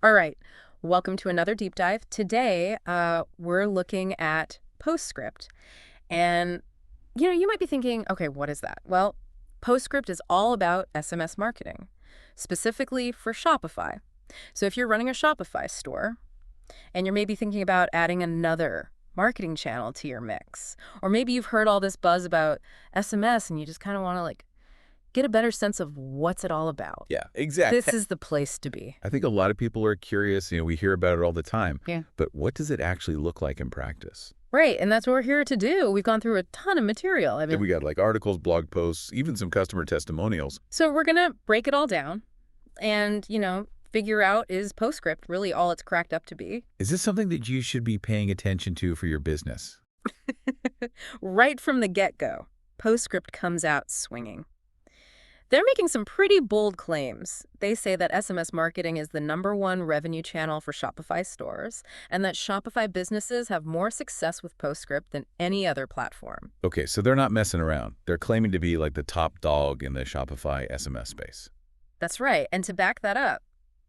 All right, welcome to another deep dive. Today, we're looking at Postscript. And, you might be thinking, okay, what is that? Well, Postscript is all about SMS marketing, specifically for Shopify. So if you're running a Shopify store and you're maybe thinking about adding another marketing channel to your mix, or maybe you've heard all this buzz about SMS and you just kind of want to get a better sense of what's it all about. Yeah, exactly. This is the place to be. I think a lot of people are curious. We hear about it all the time. Yeah. But what does it actually look like in practice? Right, and that's what we're here to do. We've gone through a ton of material. We got articles, blog posts, even some customer testimonials. So we're going to break it all down and, figure out, is Postscript really all it's cracked up to be? Is this something that you should be paying attention to for your business? Right from the get-go, Postscript comes out swinging. They're making some pretty bold claims. They say that SMS marketing is the #1 revenue channel for Shopify stores, and that Shopify businesses have more success with Postscript than any other platform. Okay, so they're not messing around. They're claiming to be like the top dog in the Shopify SMS space. That's right, and to back that up,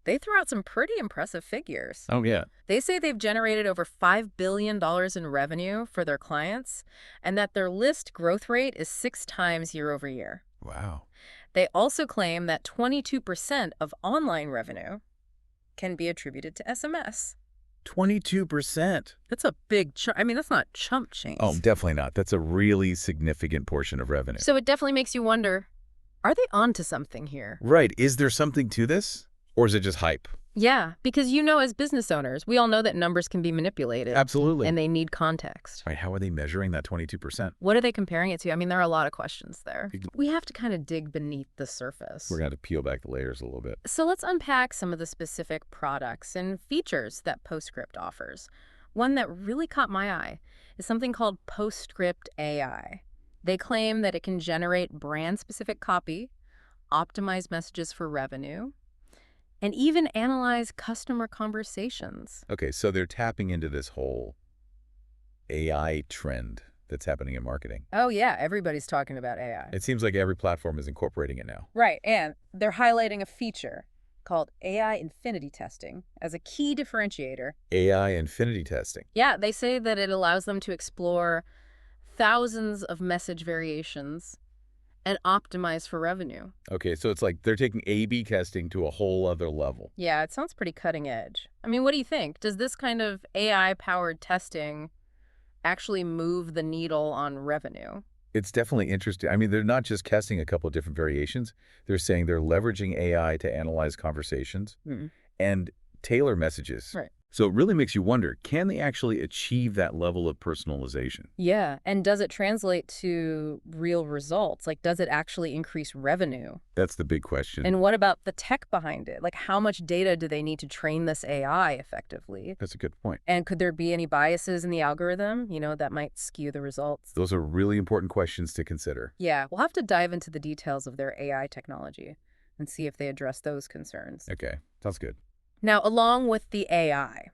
they throw out some pretty impressive figures. Oh, yeah. They say they've generated over $5 billion in revenue for their clients, and that their list growth rate is 6 times year over year. Wow. They also claim that 22% of online revenue can be attributed to SMS. 22%. That's a big chunk. That's not chump change. Oh, definitely not. That's a really significant portion of revenue. So it definitely makes you wonder, are they onto something here? Right. Is there something to this? Or is it just hype? Yeah, because as business owners, we all know that numbers can be manipulated. Absolutely. And they need context. Right. How are they measuring that 22%? What are they comparing it to? There are a lot of questions there. We have to kind of dig beneath the surface. We're going to peel back the layers a little bit. So let's unpack some of the specific products and features that Postscript offers. One that really caught my eye is something called Postscript AI. They claim that it can generate brand-specific copy, optimize messages for revenue, and even analyze customer conversations. Okay, so they're tapping into this whole AI trend that's happening in marketing. Oh, yeah, everybody's talking about AI. It seems like every platform is incorporating it now. Right, and they're highlighting a feature called AI infinity testing as a key differentiator. AI infinity testing. Yeah, they say that it allows them to explore thousands of message variations and optimize for revenue. Okay, so it's like they're taking A/B testing to a whole other level. Yeah, it sounds pretty cutting edge. What do you think? Does this kind of AI-powered testing actually move the needle on revenue? It's definitely interesting. They're not just testing a couple of different variations. They're saying they're leveraging AI to analyze conversations and tailor messages. Right. So it really makes you wonder, can they actually achieve that level of personalization? Yeah, and does it translate to real results? Does it actually increase revenue? That's the big question. And what about the tech behind it? How much data do they need to train this AI effectively? That's a good point. And could there be any biases in the algorithm, that might skew the results? Those are really important questions to consider. Yeah, we'll have to dive into the details of their AI technology and see if they address those concerns. Okay, sounds good. Now, along with the AI,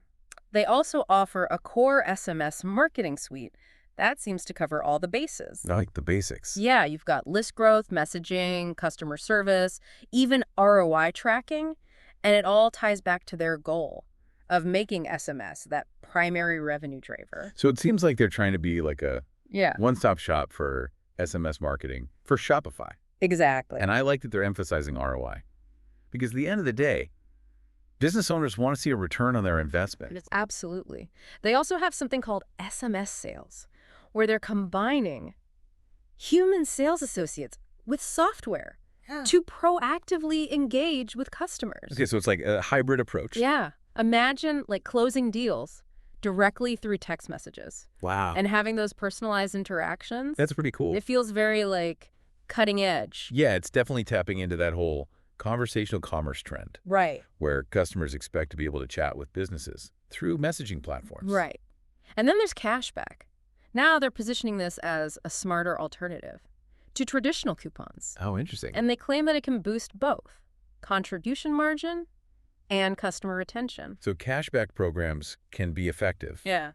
they also offer a core SMS marketing suite that seems to cover all the bases. I like the basics. Yeah, you've got list growth, messaging, customer service, even ROI tracking, and it all ties back to their goal of making SMS that primary revenue driver. So it seems like they're trying to be like a Yeah, one-stop shop for SMS marketing for Shopify. exactly. And I like that they're emphasizing ROI. Because at the end of the day, business owners want to see a return on their investment. Absolutely. They also have something called SMS sales, where they're combining human sales associates with software to proactively engage with customers. Okay, so it's like a hybrid approach. Yeah. Imagine closing deals directly through text messages. Wow. And having those personalized interactions. That's pretty cool. It feels very cutting edge. Yeah, it's definitely tapping into that whole conversational commerce trend. Right. Where customers expect to be able to chat with businesses through messaging platforms. Right. And then there's cashback. Now they're positioning this as a smarter alternative to traditional coupons. Oh, interesting. And they claim that it can boost both contribution margin and customer retention. So cashback programs can be effective. Yeah.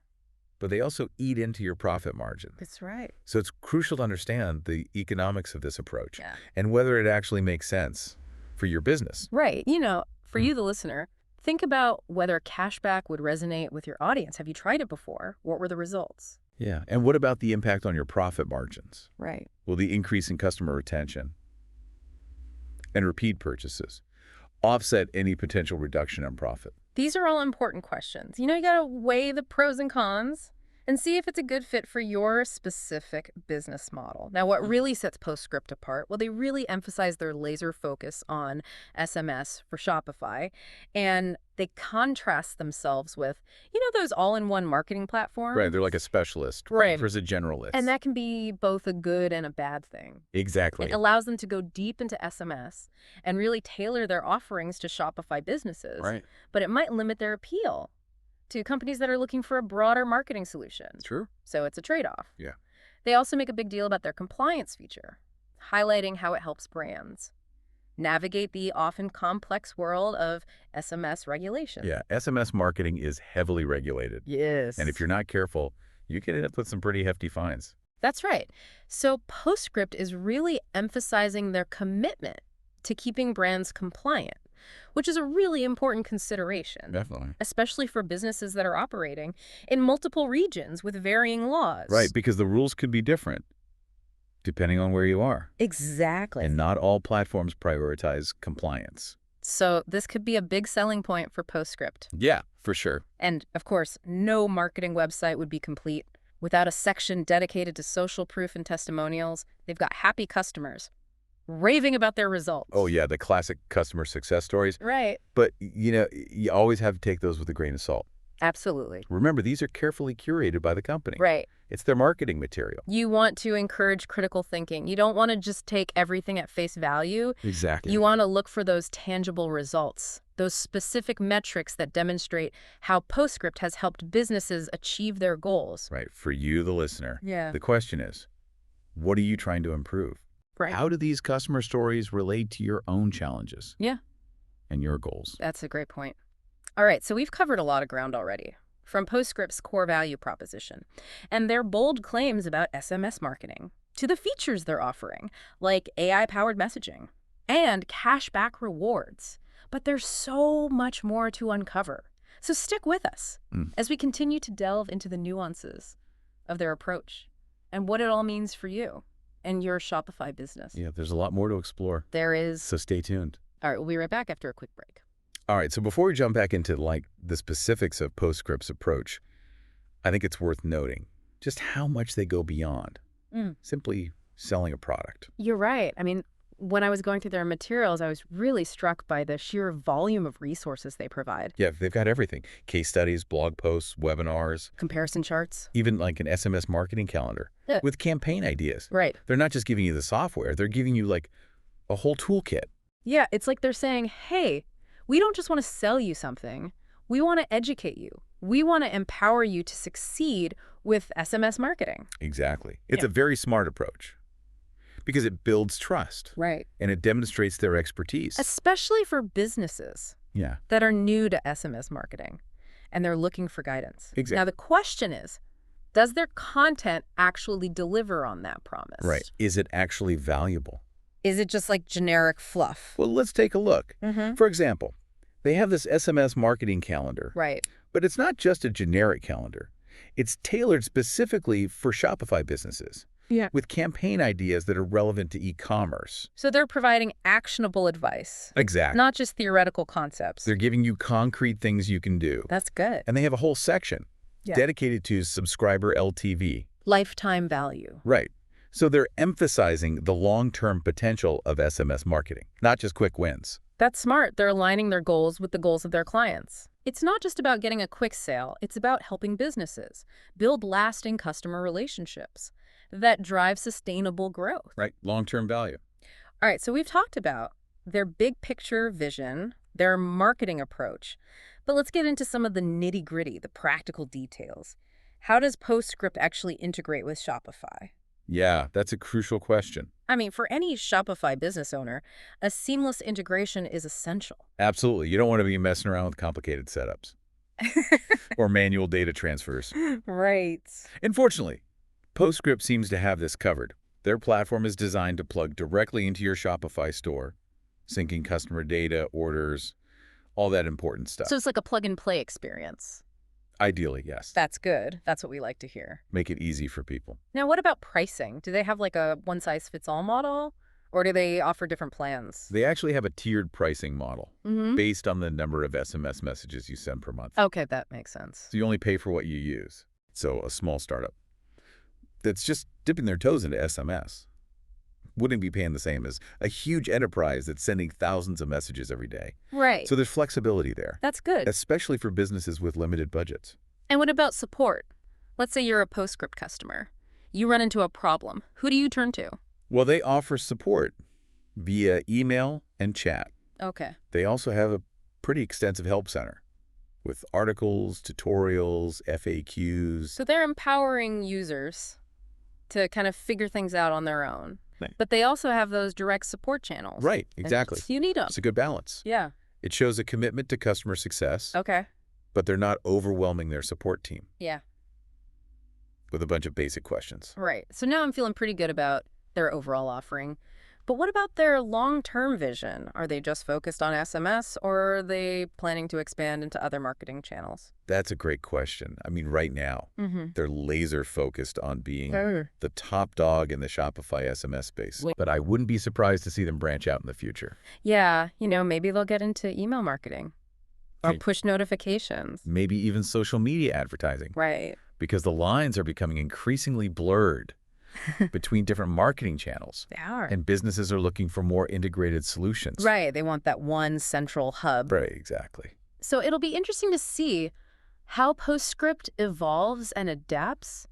But they also eat into your profit margin. That's right. So it's crucial to understand the economics of this approach. Yeah. And whether it actually makes sense for your business. Right. For you, the listener, Think about whether cashback would resonate with your audience. Have you tried it before? What were the results? Yeah. And what about the impact on your profit margins? Right. Will the increase in customer retention and repeat purchases offset any potential reduction in profit? These are all important questions. You got to weigh the pros and cons and see if it's a good fit for your specific business model. Now, what really sets Postscript apart? Well, they really emphasize their laser focus on SMS for Shopify, and they contrast themselves with, those all-in-one marketing Right. platforms. They're like a specialist Right. versus a generalist. And that can be both a good and a bad thing. Exactly. It allows them to go deep into SMS and really tailor their offerings to Shopify businesses. Right. But it might limit their appeal to companies that are looking for a broader marketing solution. True. So it's a trade-off. Yeah. They also make a big deal about their compliance feature, highlighting how it helps brands navigate the often complex world of SMS regulation. Yeah. SMS marketing is heavily regulated. Yes. And if you're not careful, you can end up with some pretty hefty fines. That's right. So Postscript is really emphasizing their commitment to keeping brands compliant, which is a really important consideration. Definitely. Especially for businesses that are operating in multiple regions with varying laws. Right, because the rules could be different depending on where you are. Exactly. And not all platforms prioritize compliance. So this could be a big selling point for Postscript. Yeah, for sure. And, of course, no marketing website would be complete without a section dedicated to social proof and testimonials. They've got happy customers raving about their results. Oh, yeah, the classic customer success stories. Right. But, you always have to take those with a grain of salt. Absolutely. Remember, these are carefully curated by the company. Right. It's their marketing material. You want to encourage critical thinking. You don't want to just take everything at face value. Exactly. You want to look for those tangible results, those specific metrics that demonstrate how Postscript has helped businesses achieve their goals. Right. For you, the listener. Yeah. The question is, what are you trying to improve? Right. How do these customer stories relate to your own challenges? Yeah. And your goals? That's a great point. All right, so we've covered a lot of ground already, from Postscript's core value proposition and their bold claims about SMS marketing to the features they're offering, like AI-powered messaging and cashback rewards. But there's so much more to uncover. So stick with us as we continue to delve into the nuances of their approach and what it all means for you and your Shopify business. Yeah, there's a lot more to explore. There is. So stay tuned. All right, we'll be right back after a quick break. All right, so before we jump back into the specifics of Postscript's approach, I think it's worth noting just how much they go beyond simply selling a product. You're right. I mean, when I was going through their materials, I was really struck by the sheer volume of resources they provide. Yeah, they've got everything. Case studies, blog posts, webinars. Comparison charts. Even like an SMS marketing calendar with campaign ideas. Right. They're not just giving you the software. They're giving you like a whole toolkit. Yeah, it's like they're saying, hey, we don't just want to sell you something. We want to educate you. We want to empower you to succeed with SMS marketing. Exactly. It's a very smart approach because it builds trust. Right. And it demonstrates their expertise. Especially for businesses that are new to SMS marketing and they're looking for guidance. Exactly. Now, the question is, does their content actually deliver on that promise? Right. Is it actually valuable? Is it just like generic fluff? Well, let's take a look. For example, they have this SMS marketing calendar. Right. But it's not just a generic calendar. It's tailored specifically for Shopify businesses. Yeah. With campaign ideas that are relevant to e-commerce. So they're providing actionable advice. Exactly. Not just theoretical concepts. They're giving you concrete things you can do. That's good. And they have a whole section dedicated to subscriber LTV. Lifetime value. Right. So they're emphasizing the long-term potential of SMS marketing, not just quick wins. That's smart. They're aligning their goals with the goals of their clients. It's not just about getting a quick sale. It's about helping businesses build lasting customer relationships that drive sustainable growth. Right. Long-term value. All right. So we've talked about their big picture vision, their marketing approach. But let's get into some of the nitty-gritty, the practical details. How does Postscript actually integrate with Shopify? Yeah, that's a crucial question. I mean, for any Shopify business owner, a seamless integration is essential. Absolutely. You don't want to be messing around with complicated setups or manual data transfers. Right. Unfortunately, Postscript seems to have this covered. Their platform is designed to plug directly into your Shopify store, syncing customer data, orders, all that important So stuff. it's like a plug-and-play experience. Ideally, yes. That's good. That's what we like to hear. Make it easy for people. Now, what about pricing? Do they have like a one-size-fits-all model, or do they offer different plans? They actually have a tiered pricing model Mm-hmm. based on the number of SMS messages you send per month. Okay, that makes sense. So you only pay for what you use. So a small startup that's just dipping their toes into SMS wouldn't be paying the same as a huge enterprise that's sending thousands of messages every day. Right. So there's flexibility there, That's good. especially for businesses with limited budgets. And what about support? Let's say you're a Postscript customer. You run into a problem. Who do you turn to? Well, they offer support via email and chat. Okay. They also have a pretty extensive help center with articles, tutorials, FAQs. So they're empowering users to kind of figure things out on their own. Right. But they also have those direct support channels. Right, exactly. You need them. It's a good balance. Yeah. It shows a commitment to customer success, Okay. but they're not overwhelming their support team Yeah. with a bunch of basic questions. Right. So now I'm feeling pretty good about their overall offering. But what about their long-term vision? Are they just focused on SMS, or are they planning to expand into other marketing channels? That's a great question. I mean, right now, they're laser focused on being the top dog in the Shopify SMS space. But I wouldn't be surprised to see them branch out in the future. Yeah, maybe they'll get into email marketing or Okay. push notifications. Maybe even social media advertising, Right. because the lines are becoming increasingly blurred between different marketing channels. They are. And businesses are looking for more integrated solutions. Right. They want that one central hub. Right, exactly. So it'll be interesting to see how Postscript evolves and adapts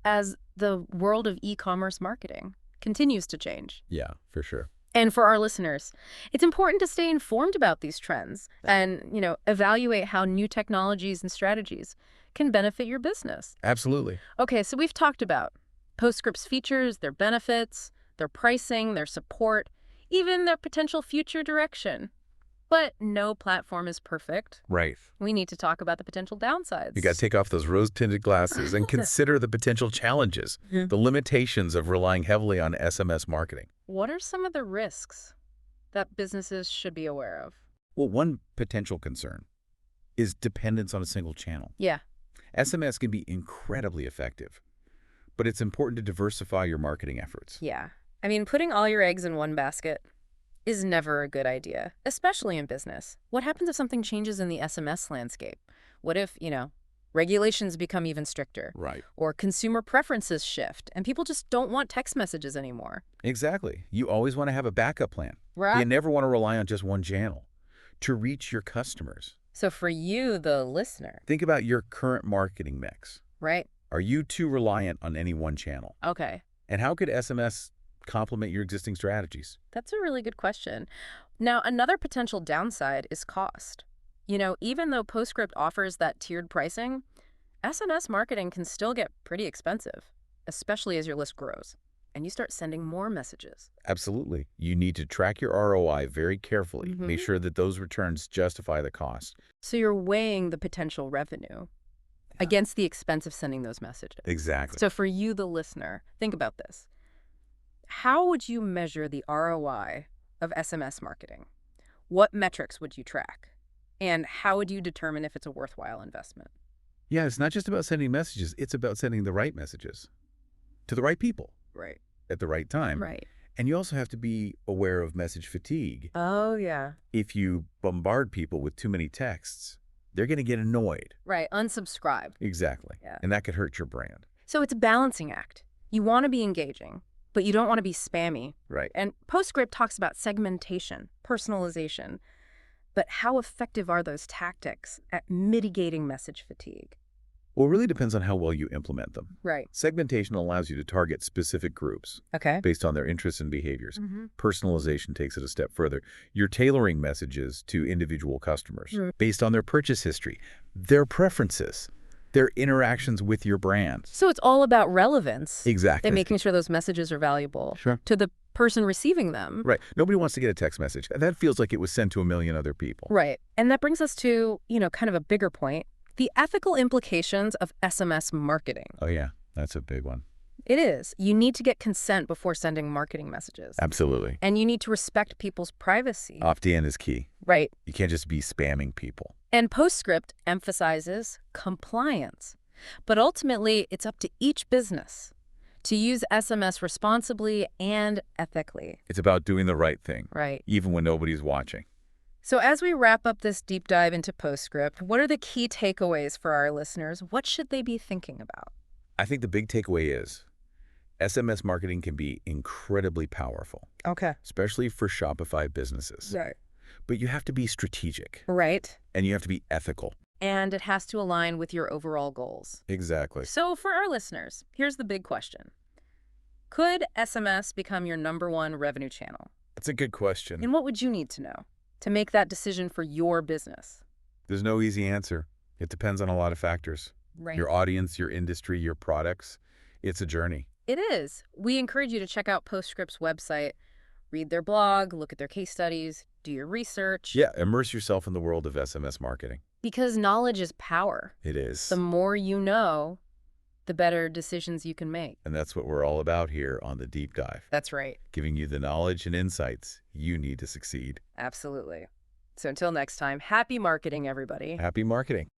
as the world of e-commerce marketing continues to change. Yeah, for sure. And for our listeners, it's important to stay informed about these trends and, evaluate how new technologies and strategies can benefit your business. Absolutely. Okay, so we've talked about Postscript's features, their benefits, their pricing, their support, even their potential future direction. But no platform is perfect. Right. We need to talk about the potential downsides. You got to take off those rose-tinted glasses and consider the potential challenges, the limitations of relying heavily on SMS marketing. What are some of the risks that businesses should be aware of? Well, one potential concern is dependence on a single channel. Yeah. SMS can be incredibly effective, but it's important to diversify your marketing efforts. Yeah. I mean, putting all your eggs in one basket is never a good idea, especially in business. What happens if something changes in the SMS landscape? What if, regulations become even stricter? Right. Or consumer preferences shift and people just don't want text messages anymore? Exactly. You always want to have a backup plan. Right. You never want to rely on just one channel to reach your customers. So for you, the listener. Think about your current marketing mix. Right. Are you too reliant on any one channel? Okay. And how could SMS complement your existing strategies? That's a really good question. Now, another potential downside is cost. Even though Postscript offers that tiered pricing, SMS marketing can still get pretty expensive, especially as your list grows and you start sending more messages. Absolutely. You need to track your ROI very carefully. Make sure that those returns justify the cost. So you're weighing the potential revenue against the expense of sending those messages. Exactly. So for you, the listener, think about this. How would you measure the ROI of SMS marketing? What metrics would you track? And how would you determine if it's a worthwhile investment? Yeah, it's not just about sending messages. It's about sending the right messages to the right people. Right. At the right time. Right. And you also have to be aware of message fatigue. Oh, yeah. If you bombard people with too many texts, they're going to get annoyed. Right. Unsubscribe. Exactly. Yeah. And that could hurt your brand. So it's a balancing act. You want to be engaging, but you don't want to be spammy. Right. And Postscript talks about segmentation, personalization. But how effective are those tactics at mitigating message fatigue? Well, it really depends on how well you implement them. Right. Segmentation allows you to target specific groups Okay. based on their interests and behaviors. Personalization takes it a step further. You're tailoring messages to individual customers based on their purchase history, their preferences, their interactions with your brand. So it's all about relevance. Exactly. And making sure those messages are valuable Sure. to the person receiving them. Right. Nobody wants to get a text message. That feels like it was sent to a million other people. Right. And that brings us to, kind of a bigger point, the ethical implications of SMS marketing. Oh, yeah. That's a big one. It is. You need to get consent before sending marketing messages. Absolutely. And you need to respect people's privacy. Opt-in is key. Right. You can't just be spamming people. And Postscript emphasizes compliance. But ultimately, it's up to each business to use SMS responsibly and ethically. It's about doing the right thing, Right. even when nobody's watching. So as we wrap up this deep dive into Postscript, what are the key takeaways for our listeners? What should they be thinking about? I think the big takeaway is SMS marketing can be incredibly powerful, Okay. especially for Shopify businesses. Right. But you have to be strategic, Right. and you have to be ethical. And it has to align with your overall goals. Exactly. So for our listeners, here's the big question. Could SMS become your #1 revenue channel? That's a good question. And what would you need to know to make that decision for your business? There's no easy answer. It depends on a lot of factors. Right. Your audience, your industry, your products. It's a journey. It is. We encourage you to check out Postscript's website, read their blog, look at their case studies, do your research. Yeah, immerse yourself in the world of SMS marketing. Because knowledge is power. It is. The more you know, the better decisions you can make. And that's what we're all about here on The Deep Dive, That's right. giving you the knowledge and insights you need to succeed. Absolutely. So until next time, happy marketing, everybody. Happy marketing.